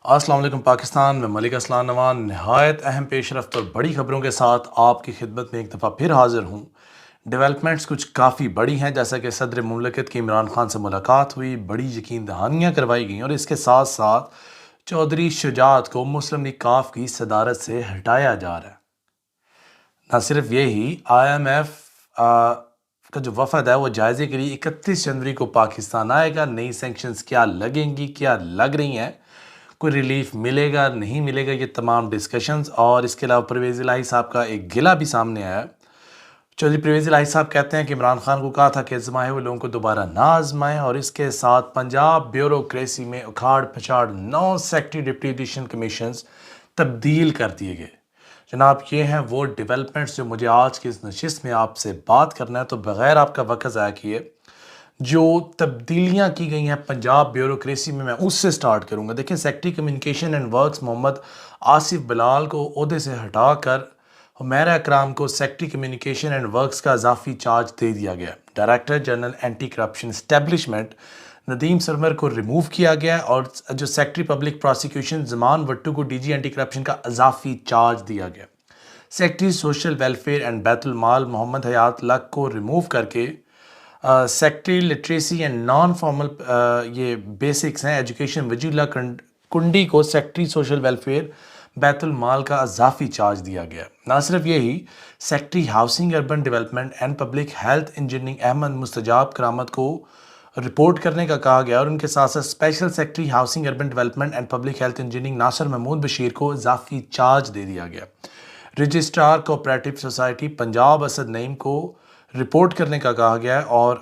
अस्सलाम वालेकुम पाकिस्तान में मलिक असलान नवान नहायत अहम पेशरफ्त और बड़ी खबरों के साथ आपकी खिदमत में एक दफ़ा फिर हाजिर हूँ। डेवलपमेंट्स कुछ काफ़ी बड़ी हैं, जैसा कि सदर मुमलिकत की इमरान खान से मुलाकात हुई, बड़ी यकीन दहानियाँ करवाई गई और इसके साथ साथ चौधरी शुजात को मुस्लिम लीग काफ की सदारत से हटाया जा रहा है। न सिर्फ यही, IMF का जो वफद है वो जायजे के लिए 31 जनवरी को पाकिस्तान आएगा। नई सेंक्शंस क्या लगेंगी, क्या लग रही हैं, कोई रिलीफ मिलेगा नहीं मिलेगा, ये तमाम डिस्कशंस। और इसके अलावा परवेज़ इलाही साहब का एक गिला भी सामने आया। चौधरी परवेज़ इलाही साहब कहते हैं कि इमरान खान को कहा था कि आजमाए हुए लोगों को दोबारा ना आजमाएं। और इसके साथ पंजाब ब्यूरोक्रेसी में उखाड़ पछाड़ 9 सेक्रेटरी डिप्टी एडिशन कमीशंस तब्दील कर दिए गए। जनाब, ये हैं वो डेवलपमेंट्स जो मुझे आज की इस नशिस्त में आपसे बात करना है। तो बग़ैर आपका वक्त ज़ाया किए जो तब्दीलियां की गई हैं पंजाब ब्यूरोक्रेसी में, मैं उससे स्टार्ट करूंगा। देखिए, secretary communication and works Mohammad Asif Bilal को ओहदे से हटाकर हुमैरा इकराम को सेक्रेटरी कम्युनिकेशन एंड वर्क्स का इजाफी चार्ज दे दिया गया। Director general anti corruption establishment Nadeem Sarwar को रिमूव किया गया और जो secretary public prosecution Zaman Wattoo को DG एंटी करप्शन का इजाफी चार्ज दिया गया। Secretary social welfare and Baitul Mal Mohammad Hayat Lak को रिमूव करके secretary literacy and non formal ये बेसिक्स हैं एजुकेशन वजीला कुंडी को secretary social welfare Baitul Mal का इजाफी चार्ज दिया गया। ना सिर्फ यही, secretary housing urban development and public health engineering Ahmad Mustajab Karamat को रिपोर्ट करने का कहा गया और उनके साथ साथ special secretary housing urban development and public health engineering Nasir Mahmood Bashir को इजाफी चार्ज दे दिया गया। Registrar cooperative society Punjab Asad Naeem को रिपोर्ट करने का कहा गया है और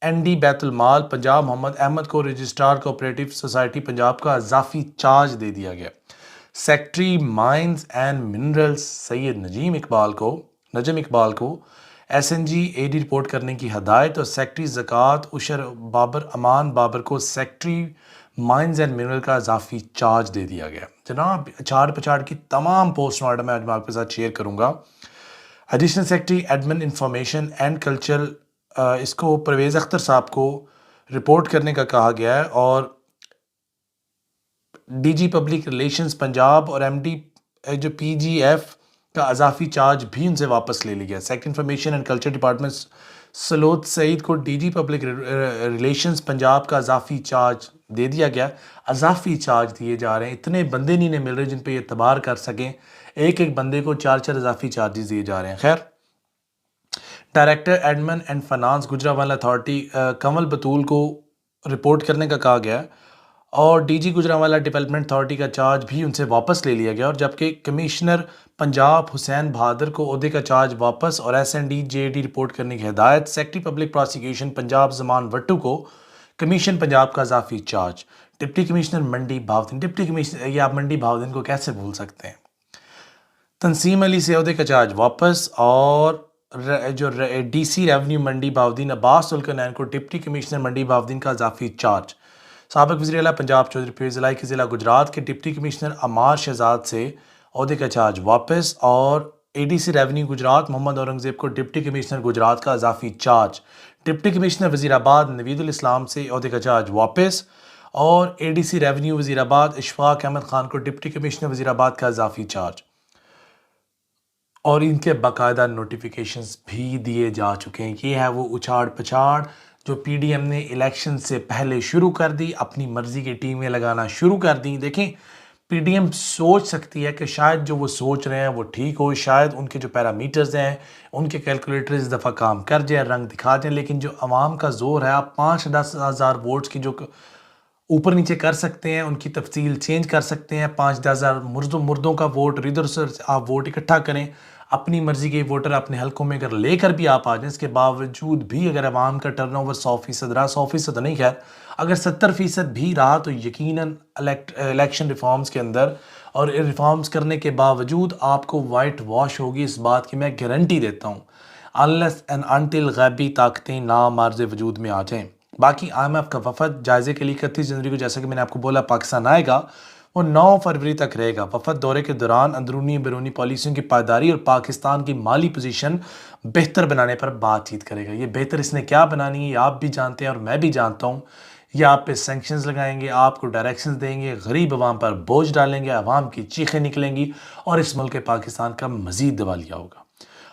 ND बैतुल माल पंजाब मोहम्मद अहमद को रजिस्ट्रार कोऑपरेटिव सोसाइटी पंजाब का इजाफी चार्ज दे दिया गया। Secretary mines and minerals Syed Najam Iqbal को SNG AD रिपोर्ट करने की हदायत और सेक्रेटरी ज़कात उशर बाबर अमान बाबर को सेक्रेटरी माइंस एंड मिनरल का इजाफी चार्ज दे दिया गया। जनाब, छाड़ पछाड़ की तमाम पोस्टमार्टम मैं आज मैं आपके साथ शेयर करूंगा। Additional secretary admin information and culture इसको परवेज़ अख्तर साहब को रिपोर्ट करने का कहा गया है और DG पब्लिक रिलेशंस पंजाब और MD जो PGF का इजाफी चार्ज भी उनसे वापस ले लिया गया। Secretary information and culture department Salod Saeed को DG पब्लिक रिलेशंस पंजाब का इजाफी चार्ज दे दिया गया। इजाफी चार्ज दिए जा रहे हैं, इतने बंदे नहीं मिल रहे जिन पे एतबार कर सकें। एक एक बंदे को 4 इजाफी चार्जेस दिए जा रहे हैं। खैर, director admin and finance Gujranwala authority Kanwal Batool को रिपोर्ट करने का कहा गया और DG गुजरावाला डेवलपमेंट अथॉरिटी का चार्ज भी उनसे वापस ले लिया गया। और जबकि कमिश्नर पंजाब हुसैन बहादुर को ओहदे का चार्ज वापस और SND JD रिपोर्ट करने की हिदायत। Secretary public prosecution Punjab Zaman Wattoo को कमीशन पंजाब का इजाफी चार्ज। डिप्टी कमिश्नर मंडी भावदीन, डिप्टी कमिश्नर, ये आप मंडी भावदीन को कैसे भूल सकते हैं। तंसीम अली से ओहदे का चार्ज वापस और जो DC रेवेन्यू मंडी भावदीन अब्बास सुल्कनैन को डिप्टी कमिश्नर मंडी भावदीन का इजाफी चार्ज। साबिक वज़ीर आला पंजाब चौधरी परवेज़ इलाही के ज़िला गुजरात के डिप्टी कमिश्नर अमार शहजाद से ओहदे का चार्ज वापस और ADC रेवेन्यू गुजरात मोहम्मद औरंगज़ेब को डिप्टी कमिश्नर गुजरात का इजाफी charge. Deputy commissioner Wazirabad Naveedul इस्लाम से ओहदे का चार्ज वापस और ADC रेवेन्यू वज़ीराबाद इशफाक अहमद खान को डिप्टी कमिश्नर वज़ीराबाद का इजाफी चार्ज। और इनके बाकायदा नोटिफिकेशंस भी दिए जा चुके हैं। ये है वो उछाड़ पछाड़ जो PDM ने इलेक्शन से पहले शुरू कर दी, अपनी मर्जी की टीमें लगाना शुरू कर दी। देखें, PDM सोच सकती है कि शायद जो वो सोच रहे हैं वो ठीक हो, शायद उनके जो पैरामीटर्स हैं उनके कैलकुलेटर इस दफ़ा काम कर जाए, रंग दिखा जाए, लेकिन जो अवाम का जोर है, आप 5-10 हज़ार वोट्स की जो ऊपर नीचे कर सकते हैं, उनकी तफसील चेंज कर सकते हैं। 5-10 हज़ार मुर्दों का वोट इधर से आप वोट इकट्ठा करें, अपनी मर्जी के वोटर अपने हलकों में अगर लेकर भी आप आ जाएं, इसके बावजूद भी अगर अवाम का टर्नओवर 100% रहा, 100% नहीं, खैर अगर 70% भी रहा तो यकीनन इलेक्शन रिफॉर्म्स के अंदर और रिफॉर्म्स करने के बावजूद आपको वाइट वॉश होगी, इस बात की मैं गारंटी देता हूँ, अनलेस एंड अनटिल गैबी ताकतें नामार्ज़ वजूद में आ जाएँ। बाकी IMF का वफद जायजे के लिए 31 जनवरी को, जैसा कि मैंने आपको बोला, पाकिस्तान आएगा। वो 9 फरवरी तक रहेगा। वफद दौरे के दौरान अंदरूनी बैरूनी पॉलिसियों की पायदारी और पाकिस्तान की माली पोजीशन बेहतर बनाने पर बातचीत करेगा। ये बेहतर इसने क्या बनानी है, आप भी जानते हैं और मैं भी जानता हूँ। ये आप पे सैंक्शंस लगाएंगे, आपको डायरेक्शंस देंगे, गरीब अवाम पर बोझ डालेंगे, अवाम की चीखें निकलेंगी और इस मुल्क पाकिस्तान का मज़ीद दिवालिया होगा।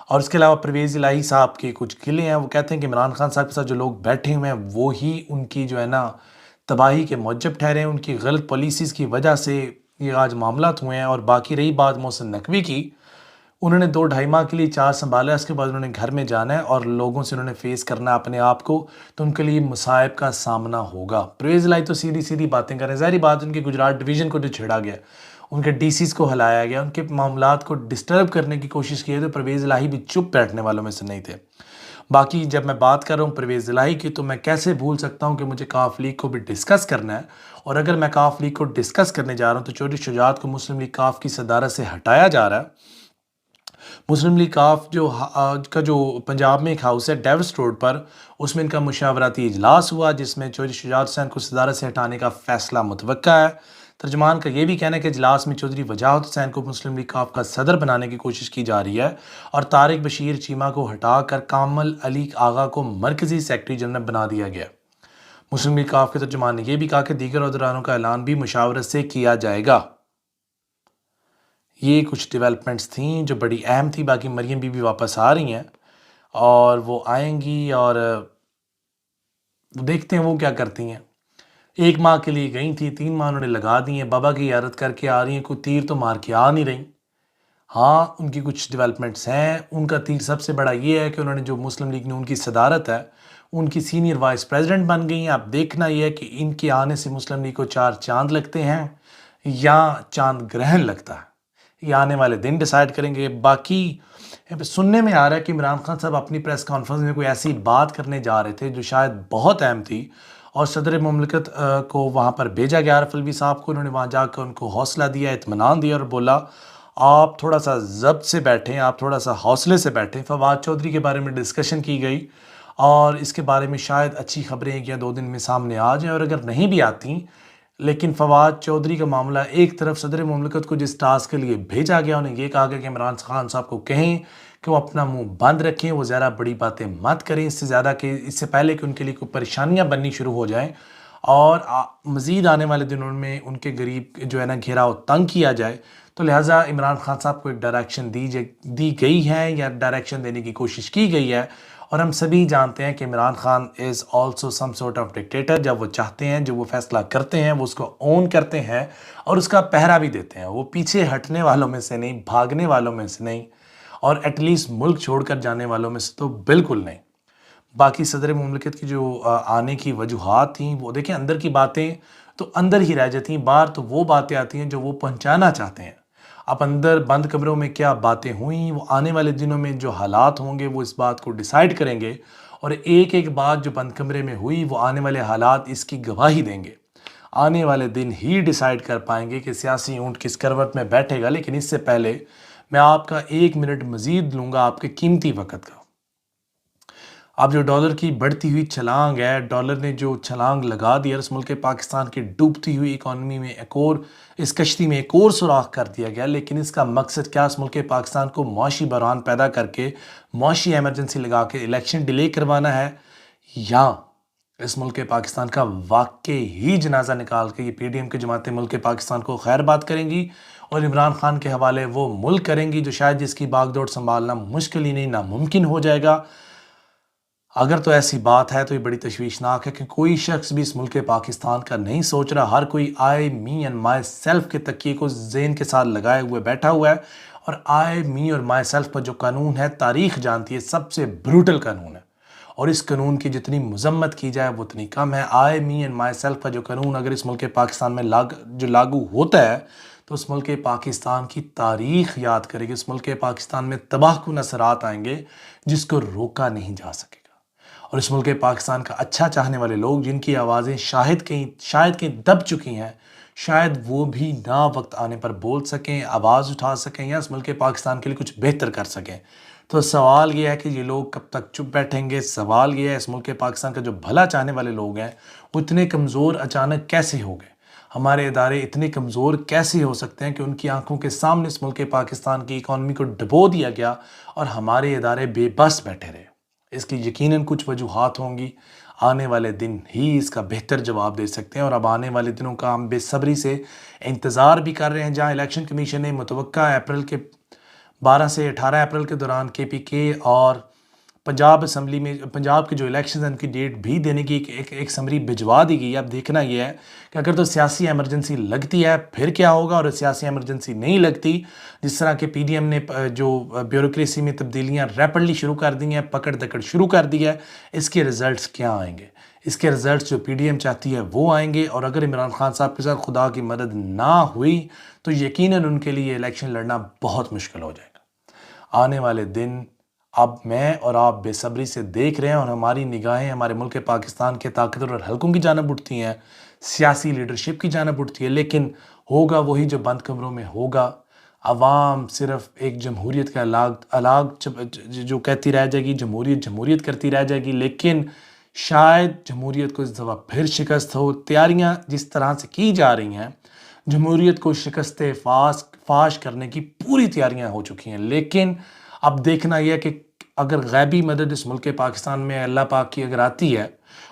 और इसके अलावा परवेज़ इलाही साहब के कुछ गिले हैं, वो कहते हैं कि इमरान खान साहब के साथ जो लोग बैठे हुए हैं वो ही उनकी जो है ना तबाही के मौजब ठहरे हैं, उनकी गलत पॉलिसीज़ की वजह से ये आज मामलात हुए हैं। और बाकी रही बात मोहसिन नकवी की, उन्होंने 2 ढाई माह के लिए चार्ज संभाला, उसके बाद उन्होंने घर में जाना है और लोगों से उन्होंने फेस करना है अपने आप को, तो उनके लिए मुसाइब का सामना होगा। परवेज़ इलाही तो सीधी सीधी बातें कर रहे हैं। ज़ाहिर बात उनके गुजरात डिवीज़न को जो छेड़ा गया, उनके डीसीज़ को हिलाया गया, उनके मामलात को डिस्टर्ब करने की कोशिश की है, तो परवेज़ इलाही भी चुप बैठने वालों में से नहीं थे। बाकी जब मैं बात कर रहा हूँ परवेज़ इलाही की, तो मैं कैसे भूल सकता हूँ कि मुझे काफ लीग को भी डिस्कस करना है। और अगर मैं काफ लीग को डिस्कस करने जा रहा हूँ तो चौधरी शुजात को मुस्लिम लीग काफ की सदारत से हटाया जा रहा है। मुस्लिम लीग काफ का जो पंजाब में एक हाउस है डेविस रोड पर, उसमें इनका मुशावरती इजलास हुआ जिसमें चौधरी शुजात हुसैन को सदारत से हटाने का फैसला मुतवक्का है। तर्जमान का ये भी कहना है कि इजलास में चौधरी वजाहत हुसैन को मुस्लिम लीग काफ का सदर बनाने की कोशिश की जा रही है और तारिक बशीर चीमा को हटाकर कामल अली आगा को मरकजी सेक्रेटरी जनरल बना दिया गया। मुस्लिम लीग काफ के तर्जमान ने यह भी कहा कि दीगर अहदेदारों का ऐलान भी मुशावरत से किया जाएगा। ये कुछ डेवलपमेंट्स थी जो बड़ी अहम थी। बाकी मरियम बीबी वापस आ रही हैं और वो आएंगी और देखते हैं वो क्या करती हैं। 1 माह के लिए गई थी, 3 माह उन्होंने लगा दिए हैं, बाबा की यारत करके आ रही हैं, कोई तीर तो मार के आ नहीं रही। हाँ, उनकी कुछ डेवलपमेंट्स हैं। उनका तीर सबसे बड़ा ये है कि उन्होंने जो मुस्लिम लीग ने उनकी सदारत है, उनकी सीनियर वाइस प्रेसिडेंट बन गई हैं। अब देखना यह है कि इनके आने से मुस्लिम लीग को 4 चांद लगते हैं या चांद ग्रहण लगता है, ये आने वाले दिन डिसाइड करेंगे। बाकी सुनने में आ रहा है कि इमरान खान साहब अपनी प्रेस कॉन्फ्रेंस में कोई ऐसी बात करने जा रहे थे जो शायद बहुत अहम थी और सदर मुमलिकत को वहाँ पर भेजा गया आरिफ अलवी साहब को। उन्होंने वहाँ जाकर उनको हौसला दिया, इत्मीनान दिया और बोला आप थोड़ा सा ज़ब्त से बैठें, आप थोड़ा सा हौसले से बैठें। फवाद चौधरी के बारे में डिस्कशन की गई और इसके बारे में शायद अच्छी खबरें 1 या 2 दिन में सामने आ जाएँ, और अगर नहीं भी आती लेकिन फवाद चौधरी का मामला एक तरफ, सदर मुमलिकत को जिस टास्क के लिए भेजा गया उन्हें यह कहा गया कि इमरान खान साहब को कहें कि वो अपना मुंह बंद रखें, वो ज़्यादा बड़ी बातें मत करें इससे ज़्यादा कि इससे पहले कि उनके लिए कोई परेशानियां बननी शुरू हो जाएं और मज़ीद आने वाले दिनों में उनके गरीब जो है ना घेराव तंग किया जाए। तो लिहाजा इमरान खान साहब को एक डायरेक्शन दी गई है या डायरेक्शन देने की कोशिश की गई है। और हम सभी जानते हैं कि Imran Khan is also some sort of dictator. जब वो चाहते हैं, जो वो फैसला करते हैं, वो उसको ओन करते हैं और उसका पहरा भी देते हैं। वो पीछे हटने वालों में से नहीं, भागने वालों में से नहीं, और एटलीस्ट मुल्क छोड़कर जाने वालों में से तो बिल्कुल नहीं। बाकी सदर मुमलिकत की जो आने की वजूहात थी, वो देखें अंदर की बातें तो अंदर ही रह जाती हैं, बाहर तो वो बातें आती हैं जो वो पहुंचाना चाहते हैं। अब अंदर बंद कमरों में क्या बातें हुई, वो आने वाले दिनों में जो हालात होंगे वो इस बात को डिसाइड करेंगे। और एक एक बात जो बंद कमरे में हुई वो आने वाले हालात इसकी गवाही देंगे। आने वाले दिन ही डिसाइड कर पाएंगे कि सियासी ऊंट किस करवट में बैठेगा। लेकिन इससे पहले मैं आपका 1 मिनट मज़ीद लूँगा आपके कीमती वक़्त का। अब जो डॉलर की बढ़ती हुई छलांग है, डॉलर ने जो छलांग लगा दी है, उस मुल्क पाकिस्तान की डूबती हुई इकॉनमी में एक और, इस कश्ती में एक और सुराख कर दिया गया। लेकिन इसका मकसद क्या, इस मुल्क पाकिस्तान को मुआशी बहरान पैदा करके मुआशी एमरजेंसी लगा के इलेक्शन डिले करवाना है, या इस मुल्क पाकिस्तान का वाकई ही जनाजा निकाल के ये PDM की जमातें मुल्क पाकिस्तान को खैर बात करेंगी और इमरान खान के हवाले वो मुल्क करेंगी जो शायद जिसकी बागडोर संभालना मुश्किल ही नहीं नामुमकिन हो जाएगा। अगर तो ऐसी बात है तो ये बड़ी तशवीशनाक है कि कोई शख्स भी इस मुल्क पाकिस्तान का नहीं सोच रहा। हर कोई आई मी एंड माई सेल्फ के तकिए को ज़हन के साथ लगाए हुए बैठा हुआ है। और आई मी और माई सेल्फ पर जो कानून है, तारीख जानती है, सबसे ब्रूटल कानून है और इस कानून की जितनी मजम्मत की जाए वो उतनी कम है। आई मी एंड माई सेल्फ का जो कानून अगर इस मुल्क पाकिस्तान में लागू होता है तो उस मुल्क पाकिस्तान की तारीख याद करेगी। इस मुल्क पाकिस्तान में तबाहकुन असरात आएंगे जिसको रोका नहीं जा सकेगा। और इस मुल्क पाकिस्तान का अच्छा चाहने वाले लोग जिनकी आवाज़ें शायद कहीं दब चुकी हैं, शायद वो भी ना वक्त आने पर बोल सकें, आवाज़ उठा सकें या इस मुल्क पाकिस्तान के लिए कुछ बेहतर कर सकें। तो सवाल ये है कि ये लोग कब तक चुप बैठेंगे। सवाल ये है इस मुल्क पाकिस्तान का जो भला चाहने वाले लोग हैं वो इतने कमज़ोर अचानक कैसे हो गए। हमारे इदारे इतने कमज़ोर कैसे हो सकते हैं कि उनकी आंखों के सामने इस मुल्क पाकिस्तान की इकॉनमी को डुबो दिया गया और हमारे इदारे बेबस बैठे रहे। इसकी यकीनन कुछ वजूहात होंगी। आने वाले दिन ही इसका बेहतर जवाब दे सकते हैं और अब आने वाले दिनों का हम बेसब्री से इंतज़ार भी कर रहे हैं, जहाँ इलेक्शन कमीशन ने मुतवक्का अप्रैल के 12 से 18 अप्रैल के दौरान केपीके और पंजाब असम्बली में पंजाब के जो इलेक्शन हैं उनकी डेट भी देने की एक समरी भिजवा दी गई है। अब देखना यह है कि अगर तो सियासी एमरजेंसी लगती है फिर क्या होगा, और सियासी एमरजेंसी नहीं लगती, जिस तरह के पीडीएम ने जो ब्यूरोक्रेसी में तब्दीलियां रैपिडली शुरू कर दी हैं, पकड़ दकड़ शुरू कर दी है, इसके रिजल्ट्स क्या आएंगे? इसके रिजल्ट्स जो पीडीएम चाहती है वो आएंगे, और अगर इमरान खान साहब के साथ खुदा की मदद ना हुई तो यकीनन उनके लिए इलेक्शन लड़ना बहुत मुश्किल हो जाएगा। आने वाले दिन अब मैं और आप बेसब्री से देख रहे हैं और हमारी निगाहें हमारे मुल्क पाकिस्तान के ताकतवर हलकों की जानब उठती हैं, सियासी लीडरशिप की जानब उठती है, लेकिन होगा वही जो बंद कमरों में होगा। अवाम सिर्फ एक जमहूरियत का अलाग जो कहती रह जाएगी, जमहूरियत जमहूरियत करती रह जाएगी, लेकिन शायद जमहूरियत को इस दफ़ा फिर शिकस्त हो। तैयारियां जिस तरह से की जा रही हैं, जमहूरियत को शिकस्त फाश करने की पूरी तैयारियां हो चुकी हैं, लेकिन अब देखना यह कि अगर गैबी मदद इस मुल्क पाकिस्तान में अल्लाह पाक की अगर आती है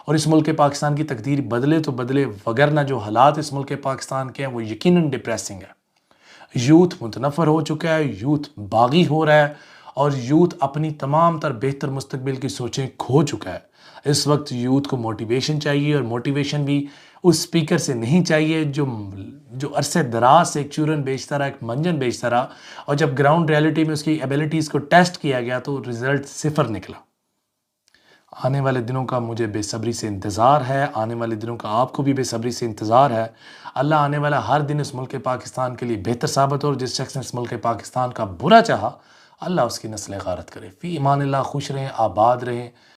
और इस मुल्क पाकिस्तान की तकदीर बदले तो बदले, वगरना जो हालात इस मुल्क पाकिस्तान के हैं वो यकीनन डिप्रेसिंग है। यूथ मुतनफ़र हो चुका है, यूथ बागी हो रहा है और यूथ अपनी तमाम तर बेहतर मुस्तकबिल की सोचें खो चुका है। इस वक्त यूथ को मोटिवेशन चाहिए, और मोटिवेशन भी उस स्पीकर से नहीं चाहिए जो अरसे दराज से एक चूरन बेचता रहा, एक मंजन बेचता रहा, और जब ग्राउंड रियलिटी में उसकी एबिलिटीज़ को टेस्ट किया गया तो रिज़ल्ट सिफर निकला। आने वाले दिनों का मुझे बेसब्री से इंतज़ार है, आने वाले दिनों का आपको भी बेसब्री से इंतज़ार है। अल्लाह आने वाला हर दिन इस मुल्क पाकिस्तान के लिए बेहतर साबित हो, और जिस शख्स ने इस मुल्क पाकिस्तान का बुरा चाहा, अल्लाह उसकी नस्ल गारत करे। फ़ी ईमानिल्लाह, खुश रहें, आबाद रहें।